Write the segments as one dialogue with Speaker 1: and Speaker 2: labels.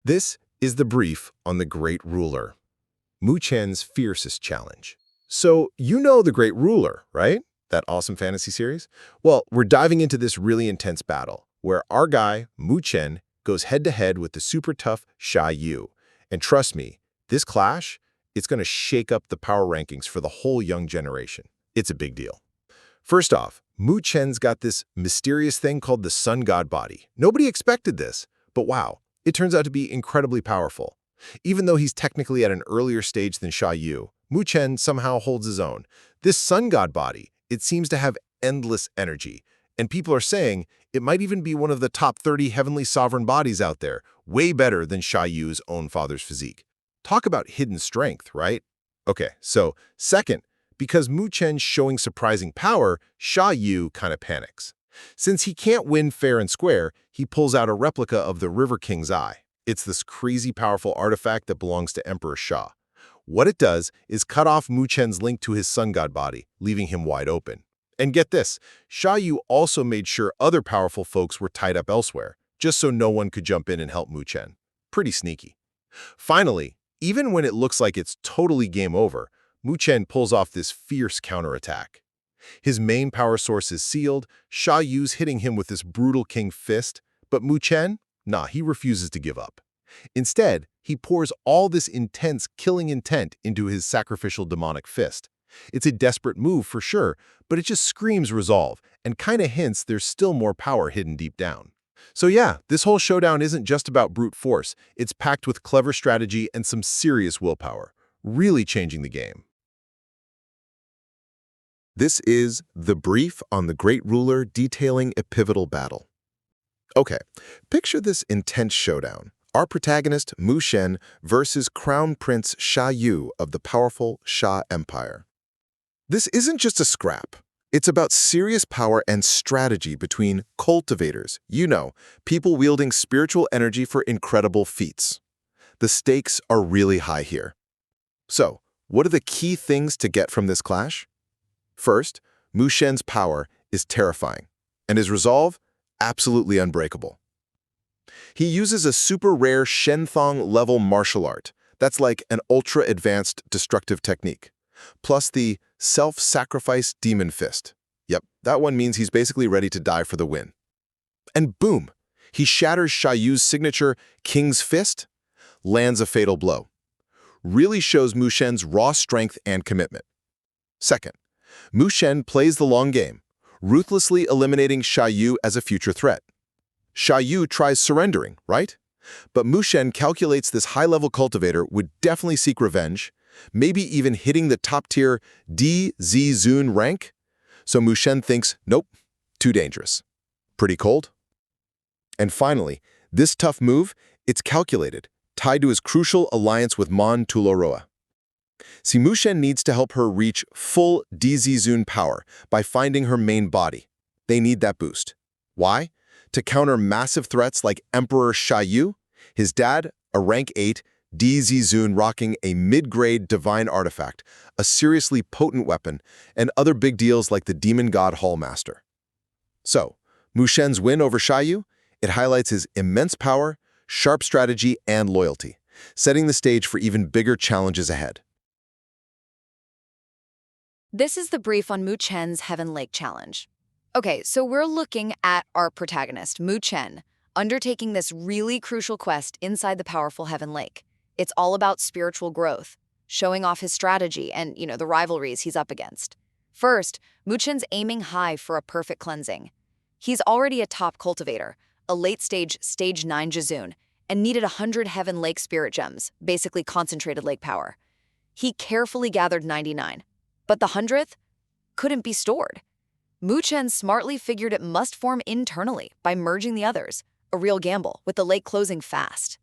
Speaker 1: This is the brief on the Great Ruler, Mu Chen's fiercest challenge. So, you know the Great Ruler, right? That awesome fantasy series? Well, we're diving into this really intense battle, where our guy, Mu Chen, goes head-to-head with the super tough Sha Yu. And trust me, this clash, it's going to shake up the power rankings for the whole young generation. It's a big deal. First off, Mu Chen's got this mysterious thing called the Sun God body. Nobody expected this, but wow, it turns out to be incredibly powerful. Even though he's technically at an earlier stage than Sha Yu, Mu Chen somehow holds his own. This Sun God body, it seems to have endless energy, and people are saying it might even be one of the top 30 heavenly sovereign bodies out there, way better than Sha Yu's own father's physique. Talk about hidden strength, right? Okay, so second, because Mu Chen's showing surprising power, Sha Yu kind of panics. Since he can't win fair and square, he pulls out a replica of the River King's Eye. It's this crazy powerful artifact that belongs to Emperor Sha. What it does is cut off Mu Chen's link to his sun god body, leaving him wide open. And get this, Sha Yu also made sure other powerful folks were tied up elsewhere, just so no one could jump in and help Mu Chen. Pretty sneaky. Finally, even when it looks like it's totally game over, Mu Chen pulls off this fierce counterattack. His main power source is sealed, Sha Yu's hitting him with this brutal king fist, but Mu Chen? Nah, he refuses to give up. Instead, he pours all this intense killing intent into his sacrificial demonic fist. It's a desperate move for sure, but it just screams resolve and kinda hints there's still more power hidden deep down. So yeah, this whole showdown isn't just about brute force, it's packed with clever strategy and some serious willpower, really changing the game. This is the brief on the Great Ruler detailing a pivotal battle. Okay, picture this intense showdown. Our protagonist, Mu Chen, versus Crown Prince Sha Yu of the powerful Sha Empire. This isn't just a scrap. It's about serious power and strategy between cultivators, people wielding spiritual energy for incredible feats. The stakes are really high here. So, what are the key things to get from this clash? First, Mu Chen's power is terrifying, and his resolve, absolutely unbreakable. He uses a super rare Shenthong-level martial art that's like an ultra-advanced destructive technique, plus the self-sacrifice demon fist. Yep, that one means he's basically ready to die for the win. And boom, he shatters Sha Yu's signature King's Fist, lands a fatal blow. Really shows Mu Chen's raw strength and commitment. Second, Mu Chen plays the long game, ruthlessly eliminating Sha Yu as a future threat. Sha Yu tries surrendering, right? But Mu Chen calculates this high-level cultivator would definitely seek revenge, maybe even hitting the top-tier DZ rank. So Mu Chen thinks, nope, too dangerous. Pretty cold? And finally, this tough move, it's calculated, tied to his crucial alliance with Mon Tuloroa. See, Mu Chen needs to help her reach full DZ power by finding her main body. They need that boost. Why? To counter massive threats like Emperor Sha Yu, his dad, a rank 8, DZ rocking a mid-grade divine artifact, a seriously potent weapon, and other big deals like the Demon God Hallmaster. So, Mu Chen's win over Sha Yu, it highlights his immense power, sharp strategy, and loyalty, setting the stage for even bigger challenges ahead.
Speaker 2: This is the brief on Mu Chen's Heaven Lake Challenge. Okay, so we're looking at our protagonist, Mu Chen, undertaking this really crucial quest inside the powerful Heaven Lake. It's all about spiritual growth, showing off his strategy and, the rivalries he's up against. First, Mu Chen's aiming high for a perfect cleansing. He's already a top cultivator, a late-stage Stage 9 Jizun, and needed 100 Heaven Lake spirit gems, basically concentrated lake power. He carefully gathered 99. But the 100th couldn't be stored. Mu Chen smartly figured it must form internally by merging the others, a real gamble, with the lake closing fast.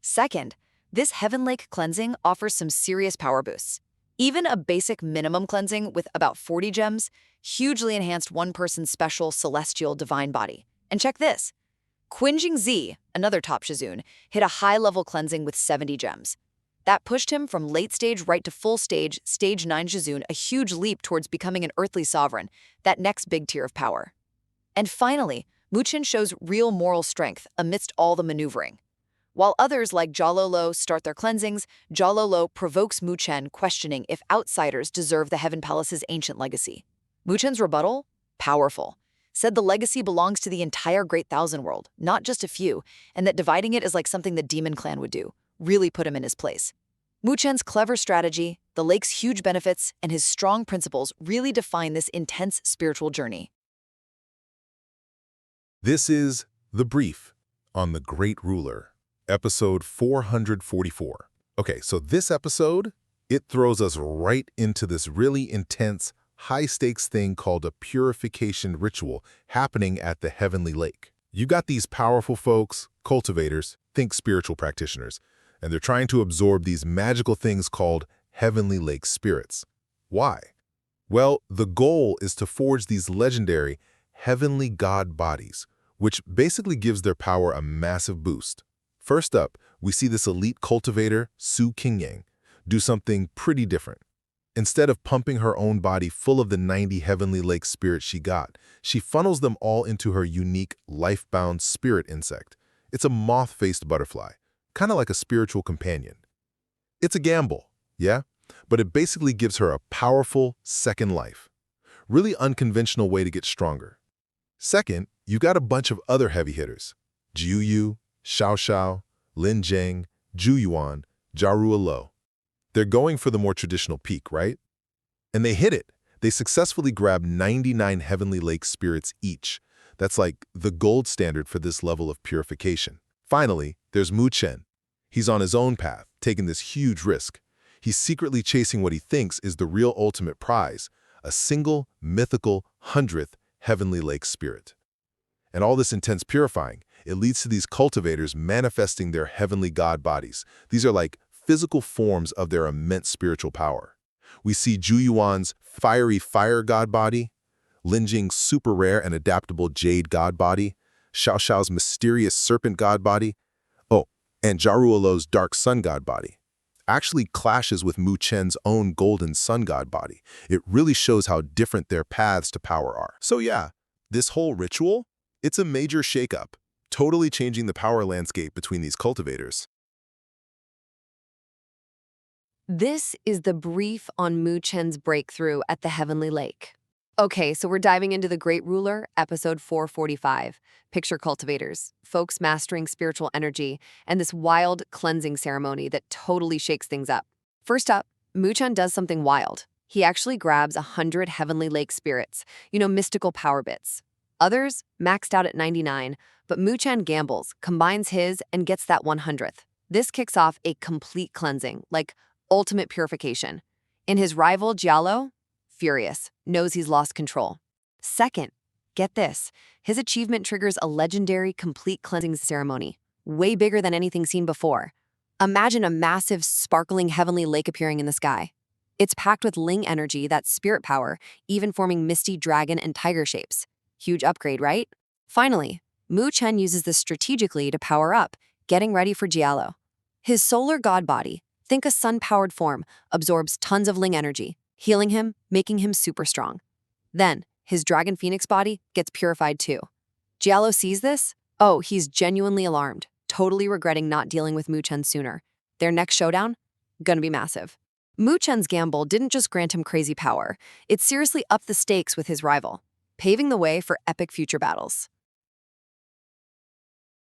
Speaker 2: Second, this Heaven Lake cleansing offers some serious power boosts. Even a basic minimum cleansing with about 40 gems hugely enhanced one person's special celestial divine body. And check this. Qinjing Z, another top Shizun, hit a high-level cleansing with 70 gems. That pushed him from late stage right to full stage, Stage 9 Jizun, a huge leap towards becoming an earthly sovereign, that next big tier of power. And finally, Mu Chen shows real moral strength amidst all the maneuvering. While others like Jalolo start their cleansings, Jalolo provokes Mu Chen, questioning if outsiders deserve the Heaven Palace's ancient legacy. Mu Chen's rebuttal? Powerful. Said the legacy belongs to the entire Great Thousand World, not just a few, and that dividing it is like something the Demon Clan would do. Really put him in his place. Mu Chen's clever strategy, the lake's huge benefits, and his strong principles really define this intense spiritual journey.
Speaker 1: This is The Brief on the Great Ruler, episode 444. Okay, so this episode, it throws us right into this really intense, high-stakes thing called a purification ritual happening at the Heavenly Lake. You got these powerful folks, cultivators, think spiritual practitioners, and they're trying to absorb these magical things called Heavenly Lake spirits. Why? Well, the goal is to forge these legendary Heavenly God bodies, which basically gives their power a massive boost. First up, we see this elite cultivator, Su Qingyang, do something pretty different. Instead of pumping her own body full of the 90 Heavenly Lake spirits she funnels them all into her unique, life-bound spirit insect. It's a moth-faced butterfly, kind of like a spiritual companion. It's a gamble, yeah, but it basically gives her a powerful second life. Really unconventional way to get stronger. Second, you got a bunch of other heavy hitters. Jiu Yu, Xiao Xiao, Lin Zheng, Zhu Yuan, Jarua Lo. They're going for the more traditional peak, right? And they hit it. They successfully grabbed 99 Heavenly Lake spirits each. That's like the gold standard for this level of purification. Finally, there's Mu Chen. He's on his own path, taking this huge risk. He's secretly chasing what he thinks is the real ultimate prize, a single, mythical, 100th Heavenly Lake spirit. And all this intense purifying, it leads to these cultivators manifesting their heavenly god bodies. These are like physical forms of their immense spiritual power. We see Zhu Yuan's fiery fire god body, Lin Jing's super rare and adaptable jade god body, Xiao Xiao's mysterious serpent god body, and Jarua Lo's dark sun god body. Actually clashes with Mu Chen's own golden sun god body. It really shows how different their paths to power are. So yeah, this whole ritual, it's a major shakeup, totally changing the power landscape between these cultivators.
Speaker 3: This is the brief on Mu Chen's breakthrough at the Heavenly Lake. Okay, so we're diving into The Great Ruler, episode 445. Picture cultivators, folks mastering spiritual energy, and this wild cleansing ceremony that totally shakes things up. First up, Mu Chen does something wild. He actually grabs 100 Heavenly Lake spirits, mystical power bits. Others maxed out at 99, but Mu Chen gambles, combines his, and gets that 100th. This kicks off a complete cleansing, like ultimate purification. In his rival, Jialo, furious, knows he's lost control. Second, get this, his achievement triggers a legendary complete cleansing ceremony, way bigger than anything seen before. Imagine a massive, sparkling heavenly lake appearing in the sky. It's packed with Ling energy, that's spirit power, even forming misty dragon and tiger shapes. Huge upgrade, right? Finally, Mu Chen uses this strategically to power up, getting ready for Jialo. His solar god body, think a sun-powered form, absorbs tons of Ling energy, healing him, making him super strong. Then, his dragon phoenix body gets purified too. Jialo sees this? Oh, he's genuinely alarmed, totally regretting not dealing with Mu Chen sooner. Their next showdown? Gonna be massive. Mu Chen's gamble didn't just grant him crazy power, it seriously upped the stakes with his rival, paving the way for epic future battles.